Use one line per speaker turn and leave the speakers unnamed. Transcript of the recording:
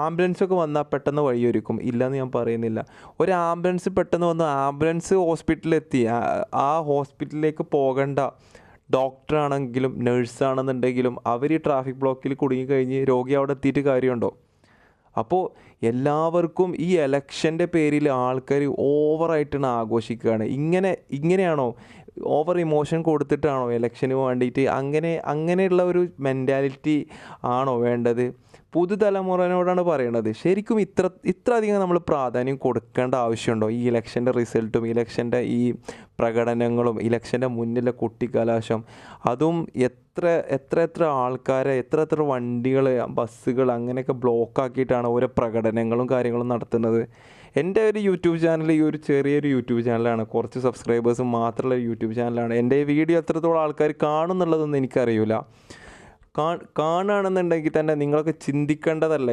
ആംബുലൻസൊക്കെ വന്നാൽ പെട്ടെന്ന് വഴിയൊരുക്കും, ഇല്ലയെന്ന് ഞാൻ പറയുന്നില്ല. ഒരു ആംബുലൻസ് പെട്ടെന്ന് വന്ന് ആംബുലൻസ് ഹോസ്പിറ്റലിലെത്തി, ആ ഹോസ്പിറ്റലിലേക്ക് പോകേണ്ട ഡോക്ടറാണെങ്കിലും നഴ്സാണെന്നുണ്ടെങ്കിലും അവർ ഈ ട്രാഫിക് ബ്ലോക്കിൽ കുടുങ്ങിക്കഴിഞ്ഞ് രോഗി അവിടെ എത്തിയിട്ട് കാര്യമുണ്ടോ? അപ്പോൾ എല്ലാവർക്കും ഈ എലക്ഷൻ്റെ പേരിൽ ആൾക്കാർ ഓവറായിട്ടാണ് ആഘോഷിക്കുകയാണ്. ഇങ്ങനെയാണോ ഓവർ ഇമോഷൻ കൊടുത്തിട്ടാണോ എലക്ഷന് വേണ്ടിയിട്ട് അങ്ങനെയുള്ള ഒരു മെൻറ്റാലിറ്റി ആണോ വേണ്ടത്? പുതുതലമുറയോടാണ് പറയണത്. ശരിക്കും ഇത്ര അധികം നമ്മൾ പ്രാധാന്യം കൊടുക്കേണ്ട ആവശ്യമുണ്ടോ? ഈ ഇലക്ഷൻ്റെ റിസൾട്ടും ഇലക്ഷൻ്റെ ഈ പ്രകടനങ്ങളും ഇലക്ഷൻ്റെ മുന്നിലെ കുട്ടിക്കലാശം, അതും എത്ര ആൾക്കാരെ എത്ര വണ്ടികൾ ബസ്സുകൾ അങ്ങനെയൊക്കെ ബ്ലോക്കാക്കിയിട്ടാണ് ഓരോ പ്രകടനങ്ങളും കാര്യങ്ങളും നടത്തുന്നത്. എൻ്റെ ഒരു യൂട്യൂബ് ചാനൽ ഈ ഒരു ചെറിയൊരു യൂട്യൂബ് ചാനലാണ്, കുറച്ച് സബ്സ്ക്രൈബേഴ്സ് മാത്രമുള്ള യൂട്യൂബ് ചാനലാണ്. എൻ്റെ ഈ വീഡിയോ എത്രത്തോളം ആൾക്കാർ കാണുന്നുള്ളതൊന്നും എനിക്കറിയില്ല. കാണുകയാണെന്നുണ്ടെങ്കിൽ തന്നെ നിങ്ങളൊക്കെ ചിന്തിക്കേണ്ടതല്ല